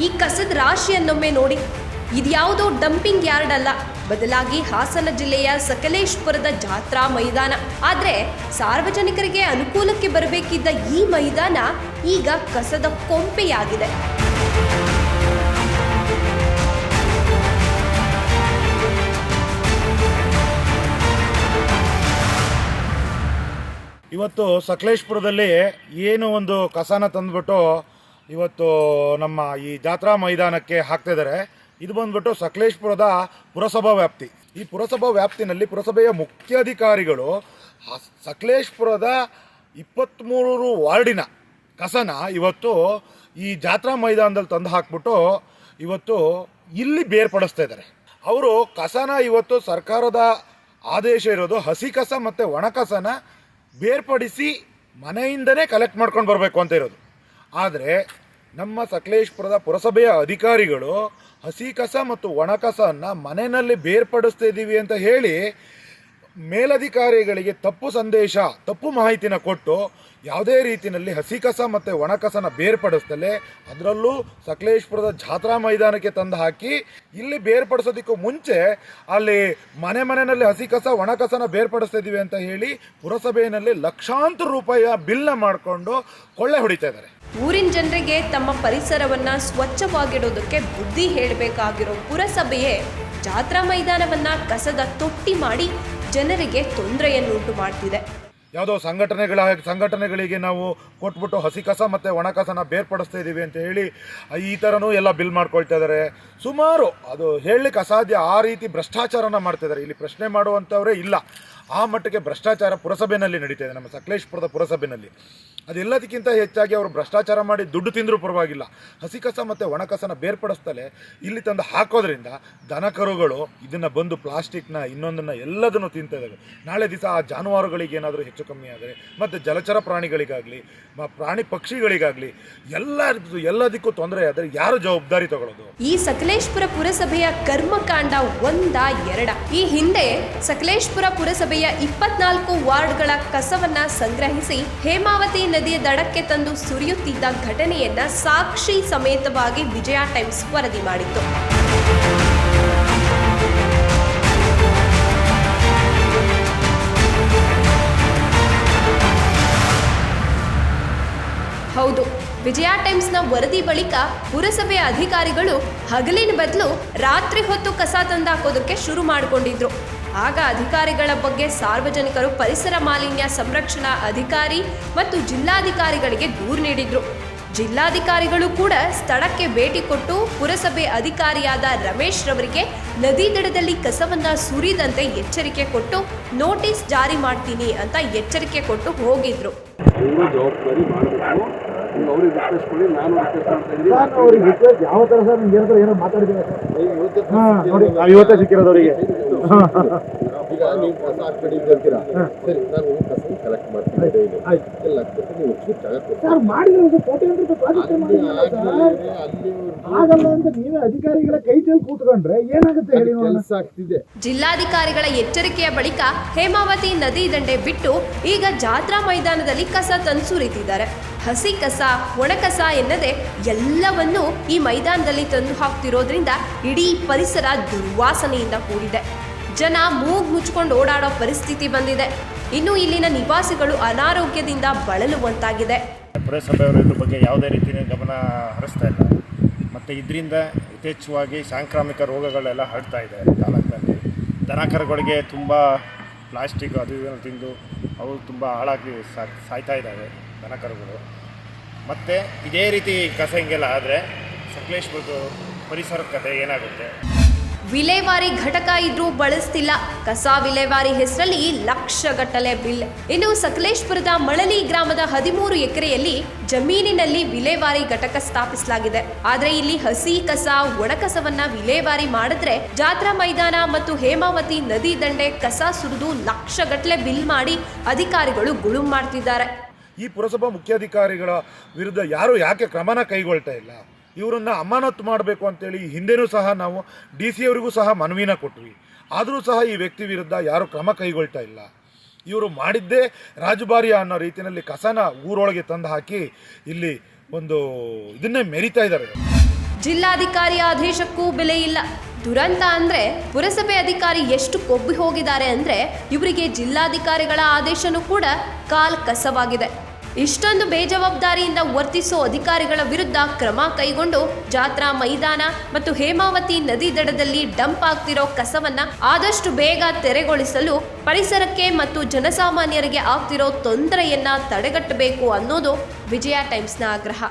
ಈ ಕಸದ ರಾಶಿಯನ್ನೊಮ್ಮೆ ನೋಡಿ. ಇದ್ಯಾವುದೋ ಡಂಪಿಂಗ್ ಯಾರ್ಡ್ ಅಲ್ಲ, ಬದಲಾಗಿ ಹಾಸನ ಜಿಲ್ಲೆಯ ಸಕಲೇಶ್ಪುರದ ಜಾತ್ರಾ ಮೈದಾನ. ಆದ್ರೆ ಸಾರ್ವಜನಿಕರಿಗೆ ಅನುಕೂಲಕ್ಕೆ ಬರಬೇಕಿದ್ದ ಈ ಮೈದಾನ ಈಗ ಕಸದ ಕೊಂಪೆಯಾಗಿದೆ. ಇವತ್ತು ಸಕಲೇಶ್ಪುರದಲ್ಲಿ ಏನು ಒಂದು ಕಸನ ತಂದುಬಿಟ್ಟು ಇವತ್ತು ನಮ್ಮ ಈ ಜಾತ್ರಾ ಮೈದಾನಕ್ಕೆ ಹಾಕ್ತಿದ್ದಾರೆ. ಇದು ಬಂದ್ಬಿಟ್ಟು ಸಕಲೇಶ್ಪುರದ ಪುರಸಭಾ ವ್ಯಾಪ್ತಿ. ಈ ಪುರಸಭಾ ವ್ಯಾಪ್ತಿನಲ್ಲಿ ಪುರಸಭೆಯ ಮುಖ್ಯಾಧಿಕಾರಿಗಳು ಸಕಲೇಶ್ಪುರದ 23 ವಾರ್ಡಿನ ಕಸನ ಇವತ್ತು ಈ ಜಾತ್ರಾ ಮೈದಾನದಲ್ಲಿ ತಂದು ಹಾಕ್ಬಿಟ್ಟು ಇವತ್ತು ಇಲ್ಲಿ ಬೇರ್ಪಡಿಸ್ತಾ ಇದ್ದಾರೆ. ಅವರು ಕಸನ ಇವತ್ತು ಸರ್ಕಾರದ ಆದೇಶ ಇರೋದು ಹಸಿ ಕಸ ಮತ್ತು ಒಣ ಕಸನ ಬೇರ್ಪಡಿಸಿ ಮನೆಯಿಂದನೇ ಕಲೆಕ್ಟ್ ಮಾಡ್ಕೊಂಡು ಬರಬೇಕು ಅಂತ ಇರೋದು. ಆದರೆ ನಮ್ಮ ಸಕಲೇಶ್ಪುರದ ಪುರಸಭೆಯ ಅಧಿಕಾರಿಗಳು ಹಸಿ ಕಸ ಮತ್ತು ಒಣ ಕಸವನ್ನು ಮನೆಯಲ್ಲಿ ಬೇರ್ಪಡಿಸ್ತಾ ಇದ್ದೀವಿ ಅಂತ ಹೇಳಿ ಮೇಲಧಿಕಾರಿಗಳಿಗೆ ತಪ್ಪು ಸಂದೇಶ, ತಪ್ಪು ಮಾಹಿತಿನ ಕೊಟ್ಟು ಯಾವುದೇ ರೀತಿಯಲ್ಲಿ ಹಸಿ ಕಸ ಮತ್ತು ಒಣ ಕಸನ ಬೇರ್ಪಡಿಸ್ತಲೇ ಅದರಲ್ಲೂ ಸಕಲೇಶ್ಪುರದ ಜಾತ್ರಾ ಮೈದಾನಕ್ಕೆ ತಂದು ಹಾಕಿ ಇಲ್ಲಿ ಬೇರ್ಪಡಿಸೋದಕ್ಕೂ ಮುಂಚೆ ಅಲ್ಲಿ ಮನೆಯಲ್ಲಿ ಹಸಿ ಕಸ ಒಣ ಕಸನ ಬೇರ್ಪಡಿಸ್ತಾ ಇದ್ದೀವಿ ಅಂತ ಹೇಳಿ ಪುರಸಭೆಯಲ್ಲಿ ಲಕ್ಷಾಂತರ ರೂಪಾಯಿಯ ಬಿಲ್ನ ಮಾಡಿಕೊಂಡು ಕೊಳ್ಳೆ ಹೊಡಿತಾ ಇದ್ದಾರೆ. ಊರಿನ ಜನರಿಗೆ ತಮ್ಮ ಪರಿಸರವನ್ನ ಸ್ವಚ್ಛವಾಗಿಡೋದಕ್ಕೆ ಬುದ್ಧಿ ಹೇಳಬೇಕಾಗಿರೋ ಪುರಸಭೆಯೇ ಜಾತ್ರಾ ಮೈದಾನವನ್ನ ಕಸದ ತೊಟ್ಟಿ ಮಾಡಿ ಜನರಿಗೆ ತೊಂದರೆಯನ್ನುಂಟು ಮಾಡ್ತಿದೆ. ಯಾವುದೋ ಸಂಘಟನೆಗಳಿಗೆ ನಾವು ಕೊಟ್ಬಿಟ್ಟು ಹಸಿ ಕಸ ಮತ್ತು ಒಣ ಕಸನ ಬೇರ್ಪಡಿಸ್ತಾ ಇದ್ದೀವಿ ಅಂತ ಹೇಳಿ ಈ ಥರನೂ ಎಲ್ಲ ಬಿಲ್ ಮಾಡ್ಕೊಳ್ತಾ ಇದ್ದಾರೆ. ಸುಮಾರು ಅದು ಹೇಳಲಿಕ್ಕೆ ಅಸಾಧ್ಯ, ಆ ರೀತಿ ಭ್ರಷ್ಟಾಚಾರನ ಮಾಡ್ತಿದ್ದಾರೆ. ಇಲ್ಲಿ ಪ್ರಶ್ನೆ ಮಾಡುವಂಥವರೇ ಇಲ್ಲ, ಆ ಮಟ್ಟಿಗೆ ಭ್ರಷ್ಟಾಚಾರ ಪುರಸಭೆಯಲ್ಲಿ ನಡೀತಾ ಇದೆ, ನಮ್ಮ ಸಕಲೇಶ್ಪುರದ ಪುರಸಭೆಯಲ್ಲಿ. ಅದೆಲ್ಲದಕ್ಕಿಂತ ಹೆಚ್ಚಾಗಿ ಅವರು ಭ್ರಷ್ಟಾಚಾರ ಮಾಡಿ ದುಡ್ಡು ತಿಂದರೂ ಪರವಾಗಿಲ್ಲ, ಹಸಿ ಕಸ ಮತ್ತು ಒಣ ಕಸನ ಬೇರ್ಪಡಿಸ್ತಲೇ ಇಲ್ಲಿ ತಂದು ಹಾಕೋದ್ರಿಂದ ದನ ಕರುಗಳು ಇದನ್ನು ಬಂದು ಪ್ಲಾಸ್ಟಿಕ್ನ ಇನ್ನೊಂದನ್ನು ಎಲ್ಲದನ್ನು ತಿಂತಾ ಇದ್ದಾವೆ. ನಾಳೆ ದಿವಸ ಆ ಜಾನುವಾರುಗಳಿಗೆ ಏನಾದರೂ ಹೆಚ್ಚು ಕಮ್ಮಿ ಆದರೆ ಮತ್ತು ಜಲಚರ ಪ್ರಾಣಿಗಳಿಗಾಗಲಿ ಪ್ರಾಣಿ ಪಕ್ಷಿಗಳಿಗಾಗಲಿ ಎಲ್ಲದಕ್ಕೂ ತೊಂದರೆ ಆದರೆ ಯಾರು ಜವಾಬ್ದಾರಿ ತಗೊಳ್ಳೋದು? ಈ ಸಕಲೇಶ್ಪುರ ಪುರಸಭೆಯ ಕರ್ಮಕಾಂಡ ಒಂದ ಎರಡ. ಈ ಹಿಂದೆ ಸಕಲೇಶ್ಪುರ ಪುರಸಭೆಯ 24 ವಾರ್ಡ್ಗಳ ಕಸವನ್ನ ಸಂಗ್ರಹಿಸಿ ಹೇಮಾವತಿ ನದಿಯ ದಡಕ್ಕೆ ತಂದು ಸುರಿಯುತ್ತಿದ್ದ ಘಟನೆಯನ್ನ ಸಾಕ್ಷಿ ಸಮೇತವಾಗಿ ವಿಜಯ ಟೈಮ್ಸ್ ವರದಿ ಮಾಡಿತ್ತು. ಹೌದು, ವಿಜಯ ಟೈಮ್ಸ್ನ ವರದಿ ಬಳಿಕ ಪುರಸಭೆಯ ಅಧಿಕಾರಿಗಳು ಹಗಲಿನ ಬದಲು ರಾತ್ರಿ ಹೊತ್ತು ಕಸ ತಂದಾಕೋದಕ್ಕೆ ಶುರು ಮಾಡಿಕೊಂಡಿದ್ರು. ಆಗ ಅಧಿಕಾರಿಗಳ ಬಗ್ಗೆ ಸಾರ್ವಜನಿಕರು ಪರಿಸರ ಮಾಲಿನ್ಯ ಸಂರಕ್ಷಣಾ ಅಧಿಕಾರಿ ಮತ್ತು ಜಿಲ್ಲಾಧಿಕಾರಿಗಳಿಗೆ ದೂರು ನೀಡಿದ್ರು. ಜಿಲ್ಲಾಧಿಕಾರಿಗಳು ಕೂಡ ಸ್ಥಳಕ್ಕೆ ಭೇಟಿ ಕೊಟ್ಟು ಪುರಸಭೆ ಅಧಿಕಾರಿಯಾದ ರಮೇಶ್ ರವರಿಗೆ ನದಿ ದಡದಲ್ಲಿ ಕಸವನ್ನ ಸುರಿದಂತೆ ಎಚ್ಚರಿಕೆ ಕೊಟ್ಟು ನೋಟಿಸ್ ಜಾರಿ ಮಾಡ್ತೀನಿ ಅಂತ ಎಚ್ಚರಿಕೆ ಕೊಟ್ಟು ಹೋಗಿದ್ರು. ಜವಾಬ್ದಾರಿ ಮಾಡಬೇಕು. ಅವ್ರಿಗೆ ರಿಕ್ವೆಸ್ಟ್ ಕೊಡಿ, ನಾನು ರಿಕ್ವೆಸ್ಟ್ ಮಾಡ್ತಾ ಇದ್ದೀನಿ. ಅವ್ರಿಗೆ ರಿಕ್ವೆಸ್ಟ್ ಯಾವ ಥರ ಸರ್? ನಿಮ್ಗೆ ಏನೋ ಮಾತಾಡಿದ್ದೀವಿ ಸರ್. ನೋಡಿ ಇವತ್ತೇ ಸಿಕ್ಕಿರೋದವರಿಗೆ ಈಗ ನೀವು ಕಸ ಹಾಕ್ಬೇಡಿ ಅಂತೀರಾ, ಸರಿ ನಾನು ಕಸ ಕಲೆಕ್ಟ್ ಮಾಡ್ತೀನಿ ಡೈಲಿ ಎಲ್ಲ ಹಾಕ್ಬೇಕು. ನೀವು ಸರ್ ಮಾಡಿದ್ರೆ ಕೋಟ್ಯಾಂತರ ರೂಪಾಯಿ ಆಗಲ್ಲ ಅಂತ ನೀವೇ ಅಧಿಕಾರಿಗಳ ಕೈ ಚೆಲ್ಲಿ ಕೂತ್ಕೊಂಡ್ರೆ ಏನಾಗುತ್ತೆ ಹೇಳಿ? ಕೆಲಸ ಆಗ್ತಿದೆ. ಜಿಲ್ಲಾಧಿಕಾರಿಗಳ ಎಚ್ಚರಿಕೆಯ ಬಳಿಕ ಹೇಮಾವತಿ ನದಿ ದಂಡೆ ಬಿಟ್ಟು ಈಗ ಜಾತ್ರಾ ಮೈದಾನದಲ್ಲಿ ಕಸ ತಂದು ಸುರಿತಿದ್ದಾರೆ. ಹಸಿ ಕಸ ಒಣ ಕಸ ಎನ್ನದೆ ಎಲ್ಲವನ್ನೂ ಈ ಮೈದಾನದಲ್ಲಿ ತಂದು ಹಾಕ್ತಿರೋದ್ರಿಂದ ಇಡೀ ಪರಿಸರ ದುರ್ವಾಸನೆಯಿಂದ ಕೂಡಿದೆ. ಜನ ಮೂಗು ಮುಚ್ಕೊಂಡು ಓಡಾಡೋ ಪರಿಸ್ಥಿತಿ ಬಂದಿದೆ. ಇನ್ನು ಇಲ್ಲಿನ ನಿವಾಸಿಗಳು ಅನಾರೋಗ್ಯದಿಂದ ಬಳಲುವಂತಾಗಿದೆ. ಪುರಸಭೆಯವರು ಇದ್ರ ಬಗ್ಗೆ ಯಾವುದೇ ರೀತಿಯ ಗಮನ ಹರಿಸ್ತಾ ಇಲ್ಲ. ಮತ್ತು ಇದರಿಂದ ಯಥೇಚ್ಛವಾಗಿ ಸಾಂಕ್ರಾಮಿಕ ರೋಗಗಳೆಲ್ಲ ಹರಡ್ತಾ ಇದೆ ತಾಲೂಕಿನಲ್ಲಿ. ದನಕರುಗಳಿಗೆ ತುಂಬ ಪ್ಲಾಸ್ಟಿಕ್ ಅದು ಇದನ್ನು ತಿಂದು ಅವು ತುಂಬ ಹಾಳಾಗಿ ಸಾಯ್ತಾ ಇದ್ದಾವೆ ದನಕರುಗಳು. ಮತ್ತು ಇದೇ ರೀತಿ ಕಸ ಹಿಂಗೆಲ್ಲ ಆದರೆ ಸಕಲೇಶ್ಪುರದ ಪರಿಸರದ ಕಥೆ ಏನಾಗುತ್ತೆ? ವಿಲೇವಾರಿ ಘಟಕ ಇದ್ರೂ ಬಳಸ್ತಿಲ್ಲ. ಕಸ ವಿಲೇವಾರಿ ಹೆಸರಲ್ಲಿ ಲಕ್ಷಗಟ್ಟಲೆ ಬಿಲ್. ಇನ್ನು ಸಕಲೇಶ್ಪುರದ ಮಳಲಿ ಗ್ರಾಮದ 13 ಎಕರೆಯಲ್ಲಿ ಜಮೀನಿನಲ್ಲಿ ವಿಲೇವಾರಿ ಘಟಕ ಸ್ಥಾಪಿಸಲಾಗಿದೆ. ಆದ್ರೆ ಇಲ್ಲಿ ಹಸಿ ಕಸ ಒಣ ಕಸವನ್ನ ವಿಲೇವಾರಿ ಮಾಡಿದ್ರೆ ಜಾತ್ರಾ ಮೈದಾನ ಮತ್ತು ಹೇಮಾವತಿ ನದಿ ದಂಡೆ ಕಸ ಸುರಿದು ಲಕ್ಷಗಟ್ಟಲೆ ಬಿಲ್ ಮಾಡಿ ಅಧಿಕಾರಿಗಳು ಗುಳುಂ ಮಾಡ್ತಿದ್ದಾರೆ. ಈ ಪುರಸಭಾ ಮುಖ್ಯಾಧಿಕಾರಿಗಳ ವಿರುದ್ಧ ಯಾಕೆ ಕ್ರಮನ ಕೈಗೊಳ್ತಾ ಇಲ್ಲ? ಇವರನ್ನು ಅಮಾನತು ಮಾಡಬೇಕು ಅಂತೇಳಿ ಹಿಂದೆನೂ ಸಹ ನಾವು DC ಅವರಿಗೂ ಸಹ ಮನವಿನ ಕೊಟ್ವಿ. ಆದರೂ ಸಹ ಈ ವ್ಯಕ್ತಿ ವಿರುದ್ಧ ಯಾರೂ ಕ್ರಮ ಕೈಗೊಳ್ತಾ ಇಲ್ಲ. ಇವರು ಮಾಡಿದ್ದೇ ರಾಜಭಾರಿ ಅನ್ನೋ ರೀತಿಯಲ್ಲಿ ಕಸನ ಊರೊಳಗೆ ತಂದು ಹಾಕಿ ಇಲ್ಲಿ ಒಂದು ಇದನ್ನೇ ಮೆರಿತಾ ಇದ್ದಾರೆ. ಜಿಲ್ಲಾಧಿಕಾರಿ ಆದೇಶಕ್ಕೂ ಬೆಲೆ ಇಲ್ಲ. ದುರಂತ ಅಂದ್ರೆ ಪುರಸಭೆ ಅಧಿಕಾರಿ ಎಷ್ಟು ಕೊಬ್ಬಿ ಹೋಗಿದ್ದಾರೆ ಅಂದ್ರೆ ಇವರಿಗೆ ಜಿಲ್ಲಾಧಿಕಾರಿಗಳ ಆದೇಶನೂ ಕೂಡ ಕಾಲ್ ಕಸವಾಗಿದೆ. ಇಷ್ಟೊಂದು ಬೇಜವಾಬ್ದಾರಿಯಿಂದ ವರ್ತಿಸೋ ಅಧಿಕಾರಿಗಳ ವಿರುದ್ಧ ಕ್ರಮ ಕೈಗೊಂಡು ಜಾತ್ರಾ ಮೈದಾನ ಮತ್ತು ಹೇಮಾವತಿ ನದಿ ದಡದಲ್ಲಿ ಡಂಪ್ ಆಗ್ತಿರೋ ಕಸವನ್ನ ಆದಷ್ಟು ಬೇಗ ತೆರವುಗೊಳಿಸಲು ಪರಿಸರಕ್ಕೆ ಮತ್ತು ಜನಸಾಮಾನ್ಯರಿಗೆ ಆಗ್ತಿರೋ ತೊಂದರೆಯನ್ನ ತಡೆಗಟ್ಟಬೇಕು ಅನ್ನೋದು ವಿಜಯ ಟೈಮ್ಸ್ನ ಆಗ್ರಹ.